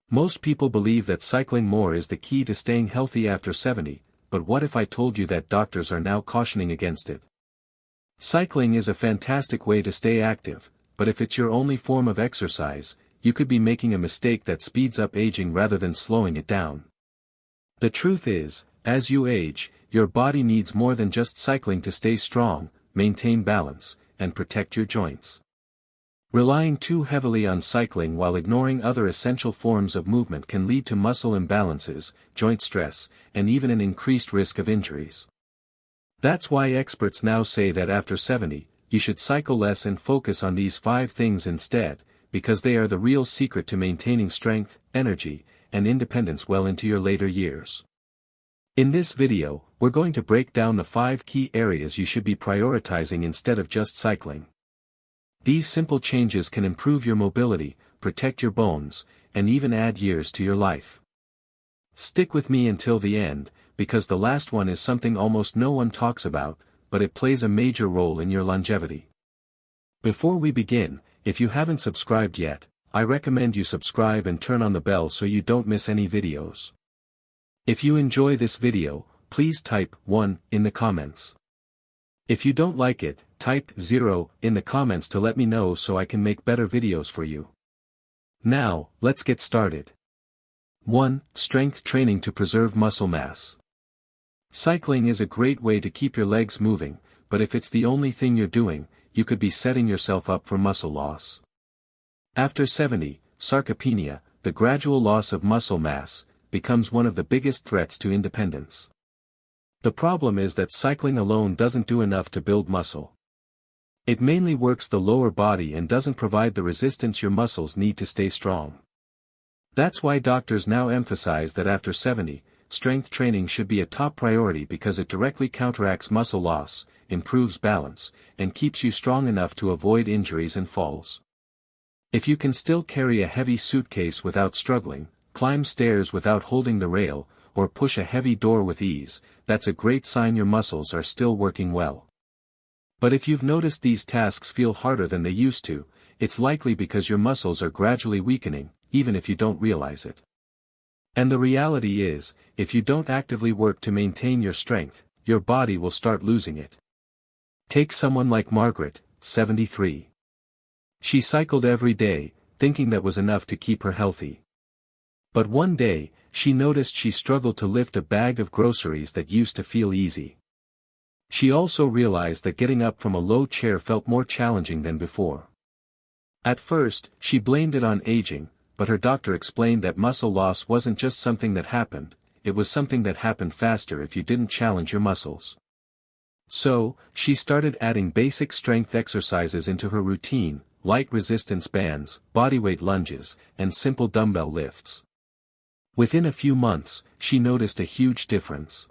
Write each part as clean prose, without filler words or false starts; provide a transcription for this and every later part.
Most people believe that cycling more is the key to staying healthy after 70, but what if I told you that doctors are now cautioning against it? Cycling is a fantastic way to stay active, but if it's your only form of exercise, you could be making a mistake that speeds up aging rather than slowing it down. The truth is, as you age, your body needs more than just cycling to stay strong, maintain balance, and protect your joints. Relying too heavily on cycling while ignoring other essential forms of movement can lead to muscle imbalances, joint stress, and even an increased risk of injuries. That's why experts now say that after 70, you should cycle less and focus on these 5 things instead, because they are the real secret to maintaining strength, energy, and independence well into your later years. In this video, we're going to break down the 5 key areas you should be prioritizing instead of just cycling. These simple changes can improve your mobility, protect your bones, and even add years to your life. Stick with me until the end, because the last one is something almost no one talks about, but it plays a major role in your longevity. Before we begin, if you haven't subscribed yet, I recommend you subscribe and turn on the bell so you don't miss any videos. If you enjoy this video, please type 1 in the comments. If you don't like it, type 0 in the comments to let me know so I can make better videos for you. Now, let's get started. 1. Strength training to preserve muscle mass. Cycling is a great way to keep your legs moving, but if it's the only thing you're doing, you could be setting yourself up for muscle loss. After 70, sarcopenia, the gradual loss of muscle mass, becomes one of the biggest threats to independence. The problem is that cycling alone doesn't do enough to build muscle. It mainly works the lower body and doesn't provide the resistance your muscles need to stay strong. That's why doctors now emphasize that after 70, strength training should be a top priority because it directly counteracts muscle loss, improves balance, and keeps you strong enough to avoid injuries and falls. If you can still carry a heavy suitcase without struggling, climb stairs without holding the rail, or push a heavy door with ease, that's a great sign your muscles are still working well. But if you've noticed these tasks feel harder than they used to, it's likely because your muscles are gradually weakening, even if you don't realize it. And the reality is, if you don't actively work to maintain your strength, your body will start losing it. Take someone like Margaret, 73. She cycled every day, thinking that was enough to keep her healthy. But one day, she noticed she struggled to lift a bag of groceries that used to feel easy. She also realized that getting up from a low chair felt more challenging than before. At first, she blamed it on aging, but her doctor explained that muscle loss wasn't just something that happened, it was something that happened faster if you didn't challenge your muscles. So, she started adding basic strength exercises into her routine, light resistance bands, bodyweight lunges, and simple dumbbell lifts. Within a few months, she noticed a huge difference.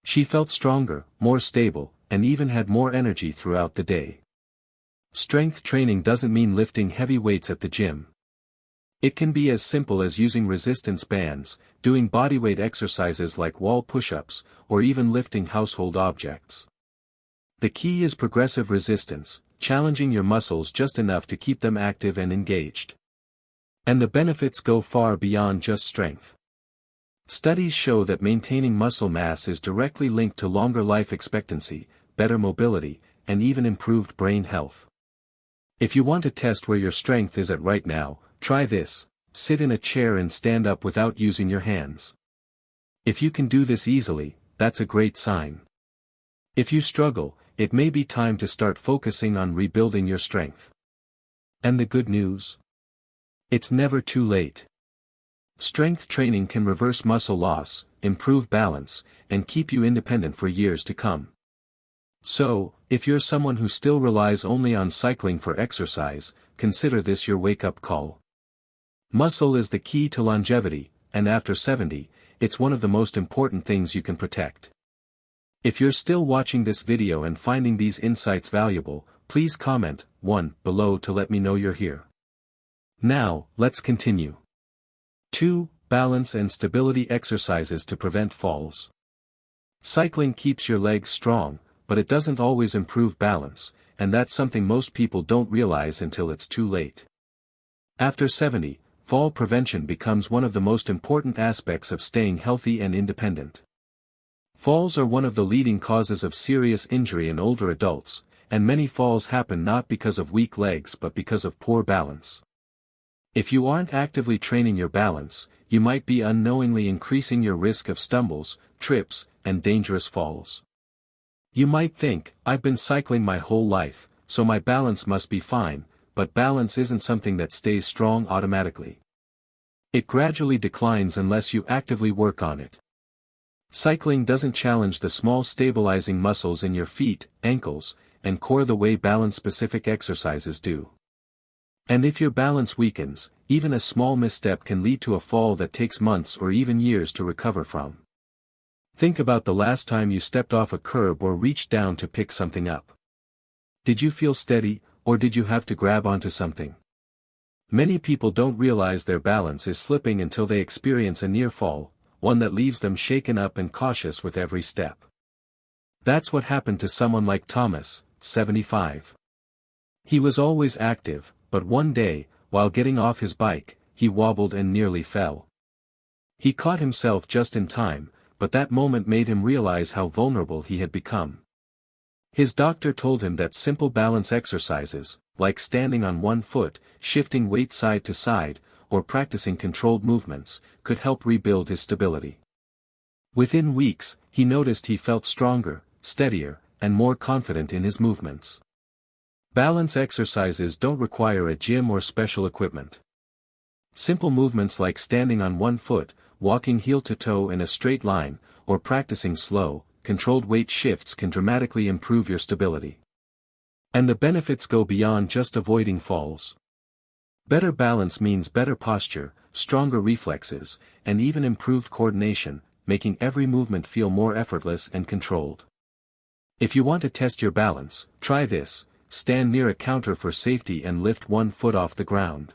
She felt stronger, more stable, and even had more energy throughout the day. Strength training doesn't mean lifting heavy weights at the gym. It can be as simple as using resistance bands, doing bodyweight exercises like wall push-ups, or even lifting household objects. The key is progressive resistance, challenging your muscles just enough to keep them active and engaged. And the benefits go far beyond just strength. Studies show that maintaining muscle mass is directly linked to longer life expectancy, better mobility, and even improved brain health. If you want to test where your strength is at right now, try this: sit in a chair and stand up without using your hands. If you can do this easily, that's a great sign. If you struggle, it may be time to start focusing on rebuilding your strength. And the good news? It's never too late. Strength training can reverse muscle loss, improve balance, and keep you independent for years to come. So, if you're someone who still relies only on cycling for exercise, consider this your wake-up call. Muscle is the key to longevity, and after 70, it's one of the most important things you can protect. If you're still watching this video and finding these insights valuable, please comment 1 below to let me know you're here. Now, let's continue. 2. Balance and stability exercises to prevent falls. Cycling keeps your legs strong, but it doesn't always improve balance, and that's something most people don't realize until it's too late. After 70, fall prevention becomes one of the most important aspects of staying healthy and independent. Falls are one of the leading causes of serious injury in older adults, and many falls happen not because of weak legs but because of poor balance. If you aren't actively training your balance, you might be unknowingly increasing your risk of stumbles, trips, and dangerous falls. You might think, I've been cycling my whole life, so my balance must be fine, but balance isn't something that stays strong automatically. It gradually declines unless you actively work on it. Cycling doesn't challenge the small stabilizing muscles in your feet, ankles, and core the way balance-specific exercises do. And if your balance weakens, even a small misstep can lead to a fall that takes months or even years to recover from. Think about the last time you stepped off a curb or reached down to pick something up. Did you feel steady, or did you have to grab onto something? Many people don't realize their balance is slipping until they experience a near fall, one that leaves them shaken up and cautious with every step. That's what happened to someone like Thomas, 75. He was always active, but one day, while getting off his bike, he wobbled and nearly fell. He caught himself just in time, but that moment made him realize how vulnerable he had become. His doctor told him that simple balance exercises, like standing on one foot, shifting weight side to side, or practicing controlled movements, could help rebuild his stability. Within weeks, he noticed he felt stronger, steadier, and more confident in his movements. Balance exercises don't require a gym or special equipment. Simple movements like standing on one foot, walking heel to toe in a straight line, or practicing slow, controlled weight shifts can dramatically improve your stability. And the benefits go beyond just avoiding falls. Better balance means better posture, stronger reflexes, and even improved coordination, making every movement feel more effortless and controlled. If you want to test your balance, try this: stand near a counter for safety and lift one foot off the ground.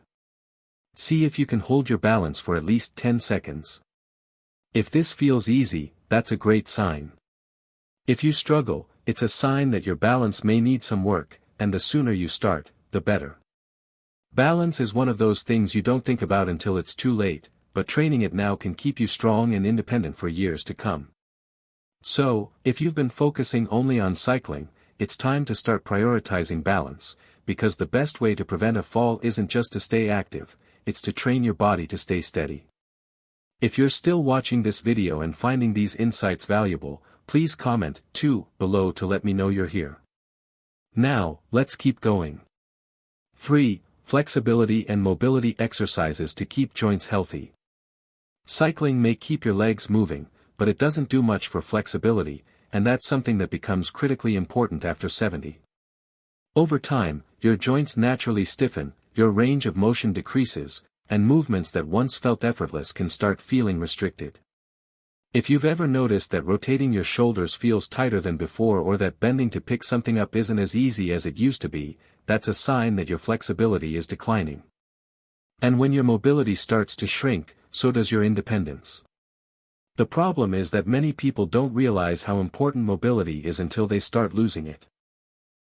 See if you can hold your balance for at least 10 seconds. If this feels easy, that's a great sign. If you struggle, it's a sign that your balance may need some work, and the sooner you start, the better. Balance is one of those things you don't think about until it's too late, but training it now can keep you strong and independent for years to come. So, if you've been focusing only on cycling, it's time to start prioritizing balance, because the best way to prevent a fall isn't just to stay active, it's to train your body to stay steady. If you're still watching this video and finding these insights valuable, please comment, too, below to let me know you're here. Now, let's keep going. 3. Flexibility and mobility exercises to keep joints healthy. Cycling may keep your legs moving, but it doesn't do much for flexibility, and that's something that becomes critically important after 70. Over time, your joints naturally stiffen, your range of motion decreases, and movements that once felt effortless can start feeling restricted. If you've ever noticed that rotating your shoulders feels tighter than before, or that bending to pick something up isn't as easy as it used to be, that's a sign that your flexibility is declining. And when your mobility starts to shrink, so does your independence. The problem is that many people don't realize how important mobility is until they start losing it.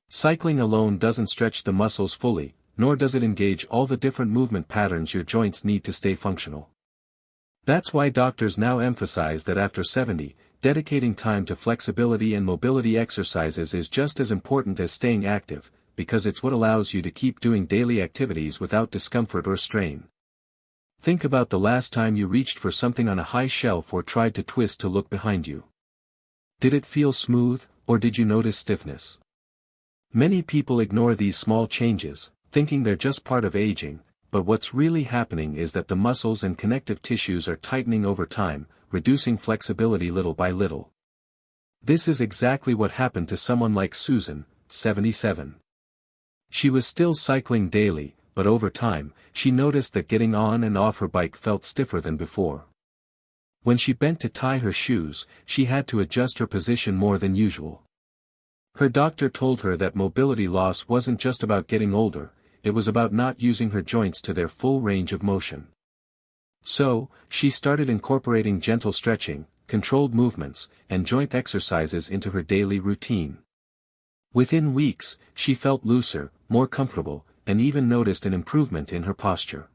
Cycling alone doesn't stretch the muscles fully, nor does it engage all the different movement patterns your joints need to stay functional. That's why doctors now emphasize that after 70, dedicating time to flexibility and mobility exercises is just as important as staying active, because it's what allows you to keep doing daily activities without discomfort or strain. Think about the last time you reached for something on a high shelf or tried to twist to look behind you. Did it feel smooth, or did you notice stiffness? Many people ignore these small changes, thinking they're just part of aging, but what's really happening is that the muscles and connective tissues are tightening over time, reducing flexibility little by little. This is exactly what happened to someone like Susan, 77. She was still cycling daily, but over time, she noticed that getting on and off her bike felt stiffer than before. When she bent to tie her shoes, she had to adjust her position more than usual. Her doctor told her that mobility loss wasn't just about getting older, it was about not using her joints to their full range of motion. So, she started incorporating gentle stretching, controlled movements, and joint exercises into her daily routine. Within weeks, she felt looser, more comfortable, and even noticed an improvement in her posture.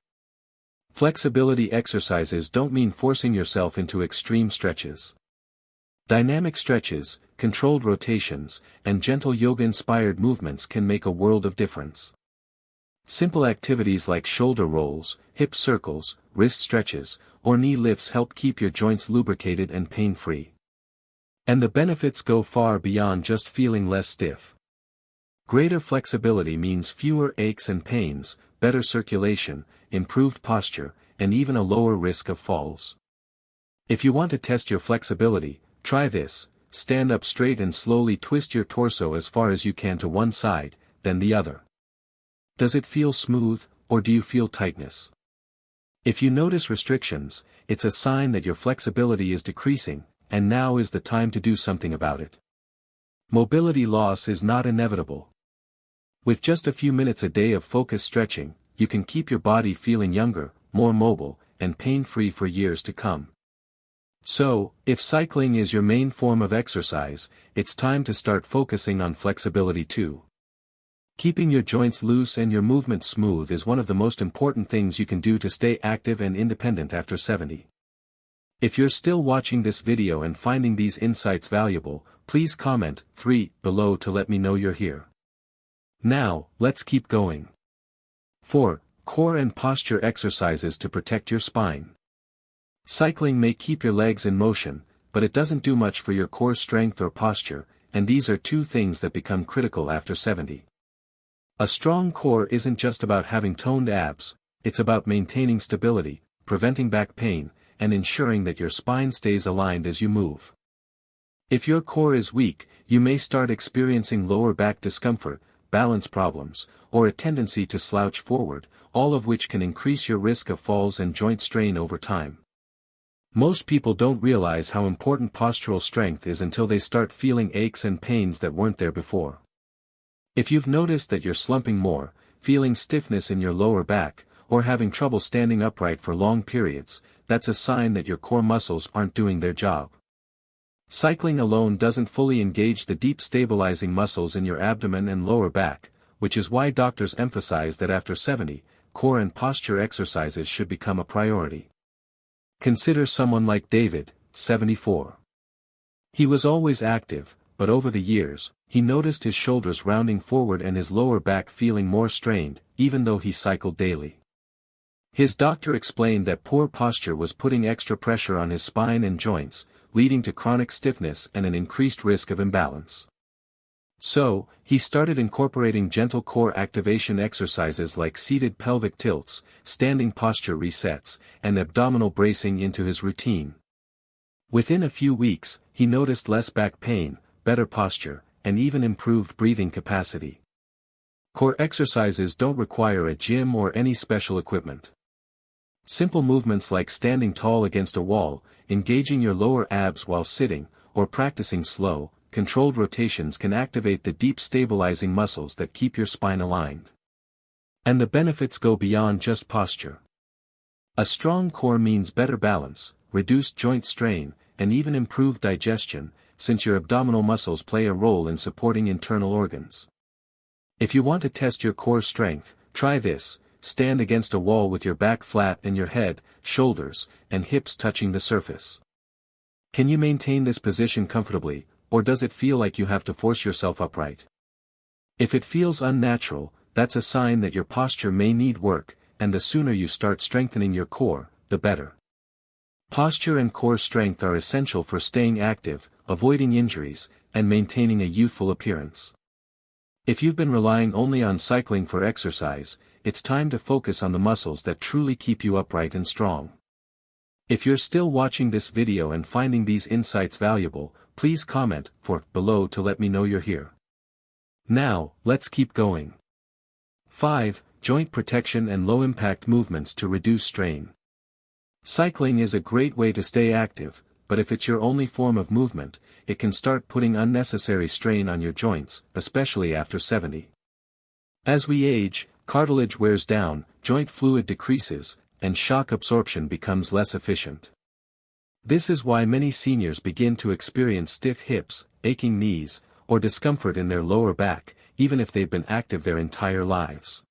Flexibility exercises don't mean forcing yourself into extreme stretches. Dynamic stretches, controlled rotations, and gentle yoga-inspired movements can make a world of difference. Simple activities like shoulder rolls, hip circles, wrist stretches, or knee lifts help keep your joints lubricated and pain-free. And the benefits go far beyond just feeling less stiff. Greater flexibility means fewer aches and pains, better circulation, improved posture, and even a lower risk of falls. If you want to test your flexibility, try this: stand up straight and slowly twist your torso as far as you can to one side, then the other. Does it feel smooth, or do you feel tightness? If you notice restrictions, it's a sign that your flexibility is decreasing, and now is the time to do something about it. Mobility loss is not inevitable. With just a few minutes a day of focused stretching, you can keep your body feeling younger, more mobile, and pain-free for years to come. So, if cycling is your main form of exercise, it's time to start focusing on flexibility too. Keeping your joints loose and your movement smooth is one of the most important things you can do to stay active and independent after 70. If you're still watching this video and finding these insights valuable, please comment 3 below to let me know you're here. Now, let's keep going. 4. Core and posture exercises to protect your spine. Cycling may keep your legs in motion, but it doesn't do much for your core strength or posture, and these are two things that become critical after 70. A strong core isn't just about having toned abs, it's about maintaining stability, preventing back pain, and ensuring that your spine stays aligned as you move. If your core is weak, you may start experiencing lower back discomfort, balance problems, or a tendency to slouch forward, all of which can increase your risk of falls and joint strain over time. Most people don't realize how important postural strength is until they start feeling aches and pains that weren't there before. If you've noticed that you're slumping more, feeling stiffness in your lower back, or having trouble standing upright for long periods, that's a sign that your core muscles aren't doing their job. Cycling alone doesn't fully engage the deep stabilizing muscles in your abdomen and lower back, which is why doctors emphasize that after 70, core and posture exercises should become a priority. Consider someone like David, 74. He was always active, but over the years, he noticed his shoulders rounding forward and his lower back feeling more strained, even though he cycled daily. His doctor explained that poor posture was putting extra pressure on his spine and joints, leading to chronic stiffness and an increased risk of imbalance. So, he started incorporating gentle core activation exercises like seated pelvic tilts, standing posture resets, and abdominal bracing into his routine. Within a few weeks, he noticed less back pain, better posture, and even improved breathing capacity. Core exercises don't require a gym or any special equipment. Simple movements like standing tall against a wall, engaging your lower abs while sitting, or practicing slow, controlled rotations can activate the deep stabilizing muscles that keep your spine aligned. And the benefits go beyond just posture. A strong core means better balance, reduced joint strain, and even improved digestion, since your abdominal muscles play a role in supporting internal organs. If you want to test your core strength, try this: stand against a wall with your back flat and your head, shoulders, and hips touching the surface. Can you maintain this position comfortably, or does it feel like you have to force yourself upright? If it feels unnatural, that's a sign that your posture may need work, and the sooner you start strengthening your core, the better. Posture and core strength are essential for staying active, avoiding injuries, and maintaining a youthful appearance. If you've been relying only on cycling for exercise, it's time to focus on the muscles that truly keep you upright and strong. If you're still watching this video and finding these insights valuable, please comment 4 below to let me know you're here. Now, let's keep going. 5. Joint protection and low-impact movements to reduce strain. Cycling is a great way to stay active, but if it's your only form of movement, it can start putting unnecessary strain on your joints, especially after 70. As we age, cartilage wears down, joint fluid decreases, and shock absorption becomes less efficient. This is why many seniors begin to experience stiff hips, aching knees, or discomfort in their lower back, even if they've been active their entire lives.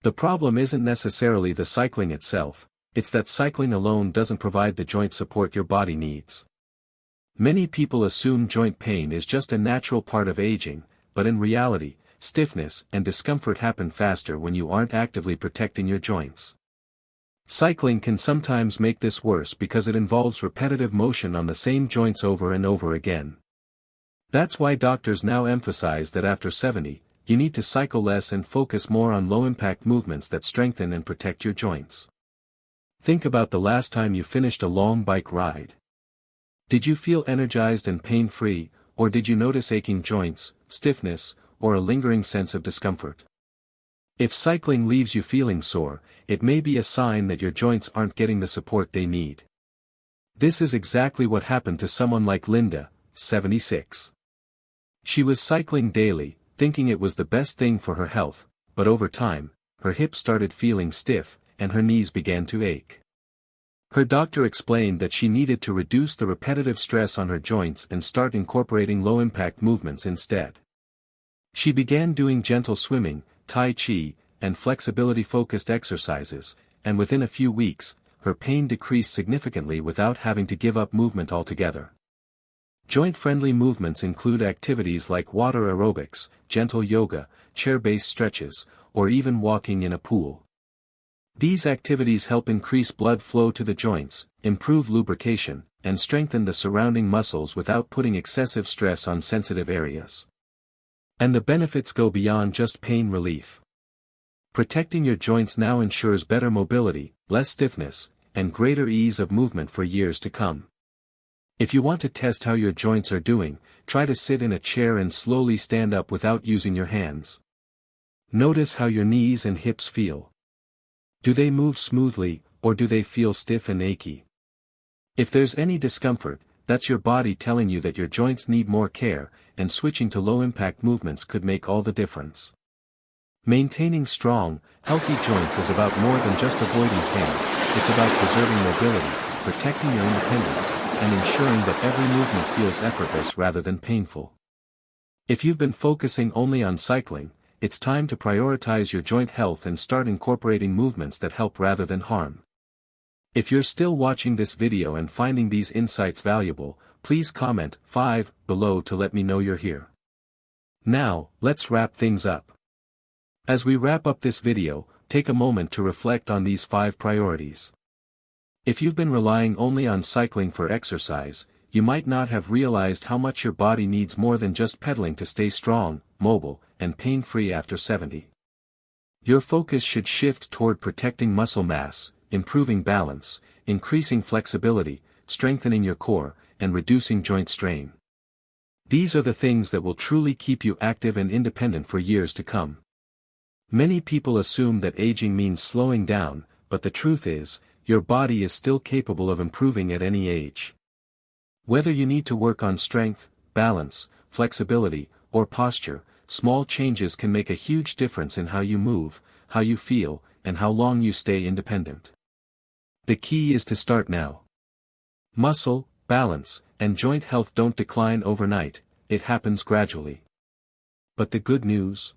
The problem isn't necessarily the cycling itself, it's that cycling alone doesn't provide the joint support your body needs. Many people assume joint pain is just a natural part of aging, but in reality, stiffness and discomfort happen faster when you aren't actively protecting your joints. Cycling can sometimes make this worse because it involves repetitive motion on the same joints over and over again. That's why doctors now emphasize that after 70, you need to cycle less and focus more on low-impact movements that strengthen and protect your joints. Think about the last time you finished a long bike ride. Did you feel energized and pain-free, or did you notice aching joints, stiffness, or a lingering sense of discomfort? If cycling leaves you feeling sore, it may be a sign that your joints aren't getting the support they need. This is exactly what happened to someone like Linda, 76. She was cycling daily, thinking it was the best thing for her health, but over time, her hips started feeling stiff, and her knees began to ache. Her doctor explained that she needed to reduce the repetitive stress on her joints and start incorporating low-impact movements instead. She began doing gentle swimming, tai chi, and flexibility-focused exercises, and within a few weeks, her pain decreased significantly without having to give up movement altogether. Joint-friendly movements include activities like water aerobics, gentle yoga, chair-based stretches, or even walking in a pool. These activities help increase blood flow to the joints, improve lubrication, and strengthen the surrounding muscles without putting excessive stress on sensitive areas. And the benefits go beyond just pain relief. Protecting your joints now ensures better mobility, less stiffness, and greater ease of movement for years to come. If you want to test how your joints are doing, try to sit in a chair and slowly stand up without using your hands. Notice how your knees and hips feel. Do they move smoothly, or do they feel stiff and achy? If there's any discomfort, that's your body telling you that your joints need more care, and switching to low-impact movements could make all the difference. Maintaining strong, healthy joints is about more than just avoiding pain, it's about preserving mobility, protecting your independence, and ensuring that every movement feels effortless rather than painful. If you've been focusing only on cycling, it's time to prioritize your joint health and start incorporating movements that help rather than harm. If you're still watching this video and finding these insights valuable, please comment 5 below to let me know you're here. Now, let's wrap things up. As we wrap up this video, take a moment to reflect on these 5 priorities. If you've been relying only on cycling for exercise, you might not have realized how much your body needs more than just pedaling to stay strong, mobile, and pain-free after 70. Your focus should shift toward protecting muscle mass, improving balance, increasing flexibility, strengthening your core, and reducing joint strain. These are the things that will truly keep you active and independent for years to come. Many people assume that aging means slowing down, but the truth is, your body is still capable of improving at any age. Whether you need to work on strength, balance, flexibility, or posture, small changes can make a huge difference in how you move, how you feel, and how long you stay independent. The key is to start now. Muscle, balance, and joint health don't decline overnight, it happens gradually. But the good news?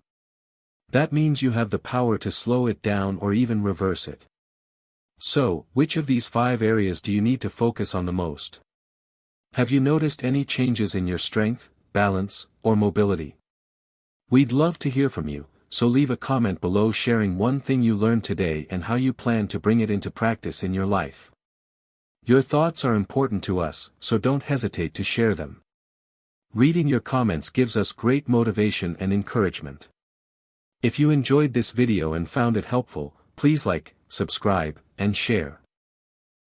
That means you have the power to slow it down or even reverse it. So, which of these 5 areas do you need to focus on the most? Have you noticed any changes in your strength, balance, or mobility? We'd love to hear from you, so leave a comment below sharing one thing you learned today and how you plan to bring it into practice in your life. Your thoughts are important to us, so don't hesitate to share them. Reading your comments gives us great motivation and encouragement. If you enjoyed this video and found it helpful, please like, subscribe, and share.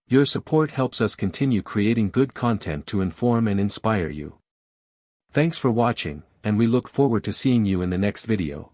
Your support helps us continue creating good content to inform and inspire you. Thanks for watching, and we look forward to seeing you in the next video.